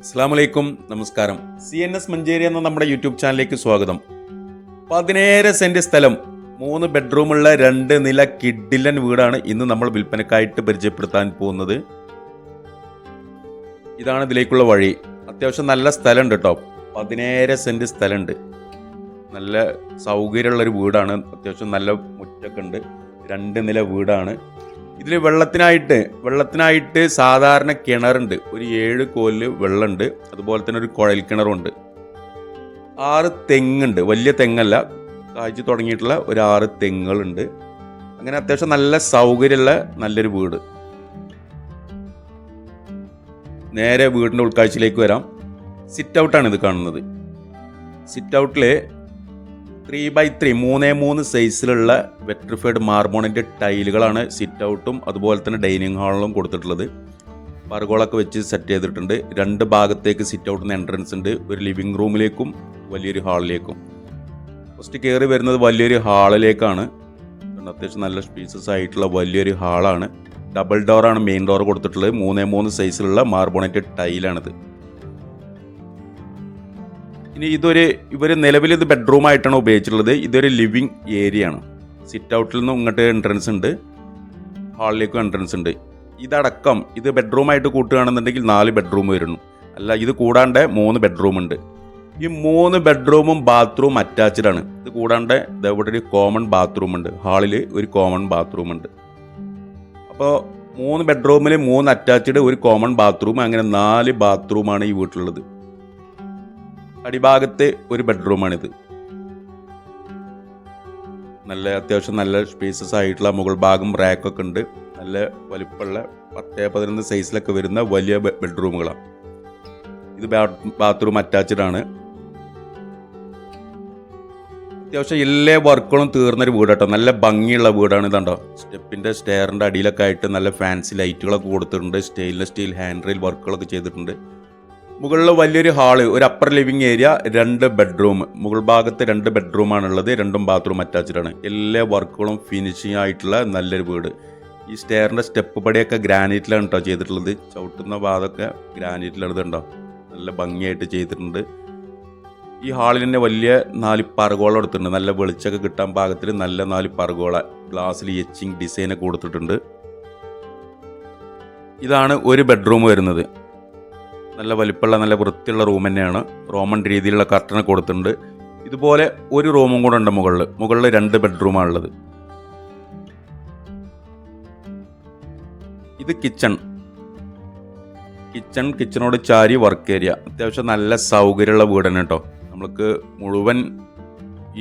അസ്സലാമലൈക്കും, നമസ്കാരം. CNS മഞ്ചേരി എന്ന നമ്മുടെ യൂട്യൂബ് ചാനലിലേക്ക് സ്വാഗതം. 17 സെന്റ് സ്ഥലം, 3 ബെഡ്റൂമുള്ള 2 നില കിഡിലൻ വീടാണ് ഇന്ന് നമ്മൾ വിൽപ്പനക്കായിട്ട് പരിചയപ്പെടുത്താൻ പോകുന്നത്. ഇതാണ് ഇതിലേക്കുള്ള വഴി. അത്യാവശ്യം നല്ല സ്ഥലമുണ്ട് കേട്ടോ. 17 സെന്റ് സ്ഥലമുണ്ട്. നല്ല സൗകര്യമുള്ളൊരു വീടാണ്. അത്യാവശ്യം നല്ല മുറ്റൊക്കെ ഉണ്ട്. 2 നില വീടാണ്. ഇതിൽ വെള്ളത്തിനായിട്ട് സാധാരണ കിണറുണ്ട്. ഒരു 7 കോലിൽ വെള്ളമുണ്ട്. അതുപോലെ തന്നെ ഒരു കുഴൽ കിണറുണ്ട്. 6 തെങ്ങുണ്ട്. വലിയ തെങ്ങല്ല, കായ്ച്ചു തുടങ്ങിയിട്ടുള്ള ഒരു 6 തെങ്ങുകളുണ്ട്. അങ്ങനെ അത്യാവശ്യം നല്ല സൗകര്യമുള്ള നല്ലൊരു വീട്. നേരെ വീടിൻ്റെ ഉൾക്കാഴ്ചയിലേക്ക് വരാം. സിറ്റ് ഔട്ടാണ് ഇത് കാണുന്നത്. സിറ്റ് ഔട്ടിൽ 3x3 3x3 സൈസിലുള്ള വെട്രിഫൈഡ് മാർബോണിൻ്റെ ടൈലുകളാണ് സിറ്റ് ഔട്ടും അതുപോലെ തന്നെ ഡൈനിങ് ഹാളിലും കൊടുത്തിട്ടുള്ളത്. പർഗോളൊക്കെ വെച്ച് സെറ്റ് ചെയ്തിട്ടുണ്ട്. 2 ഭാഗത്തേക്ക് സിറ്റ് ഔട്ടിന് എൻട്രൻസ് ഉണ്ട്. ഒരു ലിവിങ് റൂമിലേക്കും വലിയൊരു ഹാളിലേക്കും. ഫസ്റ്റ് കയറി വരുന്നത് വലിയൊരു ഹാളിലേക്കാണ്. അത്യാവശ്യം നല്ല സ്പേസസ് ആയിട്ടുള്ള വലിയൊരു ഹാളാണ്. ഡബിൾ ഡോറാണ് മെയിൻ ഡോർ കൊടുത്തിട്ടുള്ളത്. 3x3 സൈസിലുള്ള മാർബോണറ്റ് ടൈലാണിത്. ഇനി ഇവർ നിലവിൽ ഇത് ബെഡ്റൂമായിട്ടാണ് ഉപയോഗിച്ചിട്ടുള്ളത്. ഇതൊരു ലിവിങ് ഏരിയ ആണ്. സിറ്റ് ഔട്ടിൽ നിന്നും ഇങ്ങോട്ട് എൻട്രൻസ് ഉണ്ട്, ഹാളിലേക്കും എൻട്രൻസ് ഉണ്ട്. ഇതടക്കം ഇത് ബെഡ്റൂമായിട്ട് കൂട്ടുകയാണെന്നുണ്ടെങ്കിൽ 4 ബെഡ്റൂം വരുന്നു. അല്ല, ഇത് കൂടാണ്ട് 3 ബെഡ്റൂം ഉണ്ട്. ഈ 3 ബെഡ്റൂമും ബാത്റൂം അറ്റാച്ച്ഡ് ആണ്. ഇത് കൂടാണ്ട് ഇവിടെ ഒരു കോമൺ ബാത്റൂം ഉണ്ട്. ഹാളിൽ ഒരു കോമൺ ബാത്റൂം ഉണ്ട്. അപ്പോൾ 3 ബെഡ്റൂമിൽ 3 അറ്റാച്ച്ഡ്, ഒരു കോമൺ ബാത്റൂം, അങ്ങനെ 4 ബാത്റൂമാണ് ഈ വീട്ടിലുള്ളത്. അടിഭാഗത്തെ ഒരു ബെഡ്റൂമാണിത്. അത്യാവശ്യം നല്ല സ്പേസസ് ആയിട്ടുള്ള മുകൾ ഭാഗം റാക്കൊക്കെ ഉണ്ട്. നല്ല വലിപ്പമുള്ള 10-11 സൈസിലൊക്കെ വരുന്ന വലിയ ബെഡ്റൂമുകളാണ്. ഇത് ബാത്റൂം അറ്റാച്ച്ഡ് ആണ്. അത്യാവശ്യം എല്ലാ വർക്കുകളും തീർന്നൊരു വീട് കേട്ടോ. നല്ല ഭംഗിയുള്ള വീടാണ്. ഇതുണ്ടോ, സ്റ്റെയറിൻ്റെ അടിയിലൊക്കെ ആയിട്ട് നല്ല ഫാൻസി ലൈറ്റുകളൊക്കെ കൊടുത്തിട്ടുണ്ട്. സ്റ്റെയിൻലെസ് സ്റ്റീൽ ഹാൻഡ് റെയിൽ വർക്കുകളൊക്കെ ചെയ്തിട്ടുണ്ട്. മുകളിൽ വലിയൊരു ഹാള്, ഒരു അപ്പർ ലിവിങ് ഏരിയ, 2 ബെഡ്റൂം. മുകൾ ഭാഗത്ത് 2 ബെഡ്റൂമാണുള്ളത്. 2 ബാത്റൂം അറ്റാച്ച്ഡ് ആണ്. എല്ലാ വർക്കുകളും ഫിനിഷിംഗ് ആയിട്ടുള്ള നല്ലൊരു വീട്. ഈ സ്റ്റെയറിൻ്റെ സ്റ്റെപ്പ് പടിയൊക്കെ ഗ്രാനൈറ്റിലാണ് കേട്ടോ ചെയ്തിട്ടുള്ളത്. ചവിട്ടുന്ന ഭാഗമൊക്കെ ഗ്രാനൈറ്റിലാണ്. ഇതുണ്ടോ, നല്ല ഭംഗിയായിട്ട് ചെയ്തിട്ടുണ്ട്. ഈ ഹാളിൽ തന്നെ വലിയ 4 പർഗോള കൊടുത്തിട്ടുണ്ട്. നല്ല വെളിച്ചമൊക്കെ കിട്ടാൻ പാകത്തിൽ നല്ല 4 പർഗോള ഗ്ലാസ്സിൽ എച്ചിങ് ഡിസൈനൊക്കെ കൊടുത്തിട്ടുണ്ട്. ഇതാണ് ഒരു ബെഡ്റൂം വരുന്നത്. നല്ല വലിപ്പമുള്ള നല്ല വൃത്തിയുള്ള റൂം തന്നെയാണ്. റോമൻ രീതിയിലുള്ള കർട്ടൻ കൊടുത്തിട്ടുണ്ട്. ഇതുപോലെ ഒരു റൂമും കൂടെ ഉണ്ട് മുകളിൽ 2 ബെഡ്റൂമാണുള്ളത്. ഇത് കിച്ചണോട് ചാരി വർക്ക് ഏരിയ. അത്യാവശ്യം നല്ല സൗകര്യമുള്ള വീട് തന്നെ കേട്ടോ. നമ്മൾക്ക് മുഴുവൻ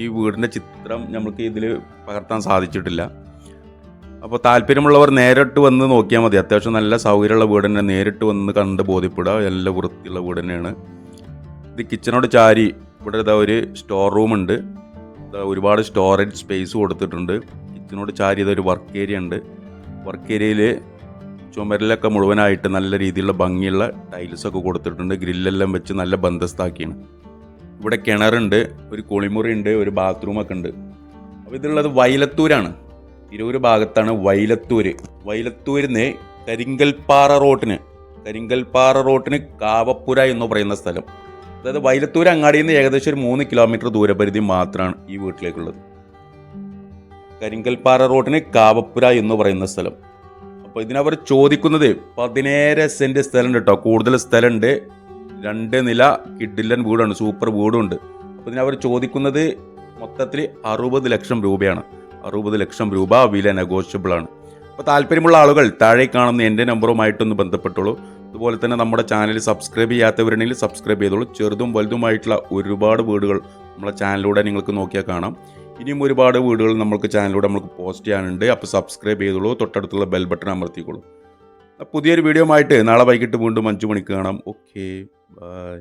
ഈ വീടിൻ്റെ ചിത്രം നമ്മൾക്ക് ഇതിൽ പകർത്താൻ സാധിച്ചിട്ടില്ല. അപ്പോൾ താല്പര്യമുള്ളവർ നേരിട്ട് വന്ന് നോക്കിയാൽ മതി. അത്യാവശ്യം നല്ല സൗകര്യമുള്ള വീട് തന്നെ. നേരിട്ട് വന്ന് കണ്ട് ബോധ്യപ്പെടുക. നല്ല വൃത്തിയുള്ള വീട് തന്നെയാണ്. ഇത് കിച്ചണോട് ചാരി ഇവിടെ ഒരു സ്റ്റോർ റൂമുണ്ട്. ഒരുപാട് സ്റ്റോറേജ് സ്പേസ് കൊടുത്തിട്ടുണ്ട്. കിച്ചണോട് ചാരി ഇതൊരു വർക്ക് ഏരിയ ഉണ്ട്. വർക്ക് ഏരിയയിൽ ചുമരിലൊക്കെ മുഴുവനായിട്ട് നല്ല രീതിയിലുള്ള ഭംഗിയുള്ള ടൈൽസൊക്കെ കൊടുത്തിട്ടുണ്ട്. ഗ്രില്ലെല്ലാം വെച്ച് നല്ല ബന്ധസ്ഥാക്കിയാണ്. ഇവിടെ കിണറുണ്ട്, ഒരു കുളിമുറി ഉണ്ട്, ഒരു ബാത്റൂമൊക്കെ ഉണ്ട്. അപ്പോൾ ഇതുള്ളത് വൈലത്തൂരാണ്. തിരൂർ ഭാഗത്താണ് വൈലത്തൂരിന്ന് കരിങ്കൽപ്പാറ റോട്ടിന് കാവപ്പുര എന്ന് പറയുന്ന സ്ഥലം. അതായത് വൈലത്തൂർ അങ്ങാടിയിൽ നിന്ന് ഏകദേശം ഒരു 3 കിലോമീറ്റർ ദൂരപരിധി മാത്രമാണ് ഈ വീട്ടിലേക്കുള്ളത്. കരിങ്കൽപ്പാറ റോട്ടിന് കാവപ്പുര എന്ന് പറയുന്ന സ്ഥലം. അപ്പോൾ ഇതിനവർ ചോദിക്കുന്നത് 17 സെന്റ് സ്ഥലം കേട്ടോ. കൂടുതൽ സ്ഥലമുണ്ട്. 2 നില കിഡിലൻ വീടാണ്, സൂപ്പർ വീടുണ്ട്. അപ്പോൾ ഇതിനവർ ചോദിക്കുന്നത് മൊത്തത്തിൽ 60 ലക്ഷം രൂപയാണ്. 60 ലക്ഷം രൂപ വില നെഗോഷ്യബിൾ ആണ്. അപ്പോൾ താല്പര്യമുള്ള ആളുകൾ താഴെ കാണുന്ന എൻ്റെ നമ്പറുമായിട്ടൊന്ന് ബന്ധപ്പെട്ടുള്ളൂ. അതുപോലെ തന്നെ നമ്മുടെ ചാനൽ സബ്സ്ക്രൈബ് ചെയ്യാത്തവരുണ്ടെങ്കിൽ സബ്സ്ക്രൈബ് ചെയ്തോളൂ. ചെറുതും വലുതുമായിട്ടുള്ള ഒരുപാട് വീടുകൾ നമ്മളെ ചാനലിലൂടെ നിങ്ങൾക്ക് നോക്കിയാൽ കാണാം. ഇനിയും ഒരുപാട് വീടുകൾ നമുക്ക് ചാനലിലൂടെ പോസ്റ്റ് ചെയ്യാനുണ്ട്. അപ്പോൾ സബ്സ്ക്രൈബ് ചെയ്തോളൂ. തൊട്ടടുത്തുള്ള ബെൽ ബട്ടൺ അമർത്തിക്കോളൂ. പുതിയൊരു വീഡിയോ ആയിട്ട് നാളെ വൈകിട്ട് വീണ്ടും 5 മണിക്ക് കാണാം. Okay, by.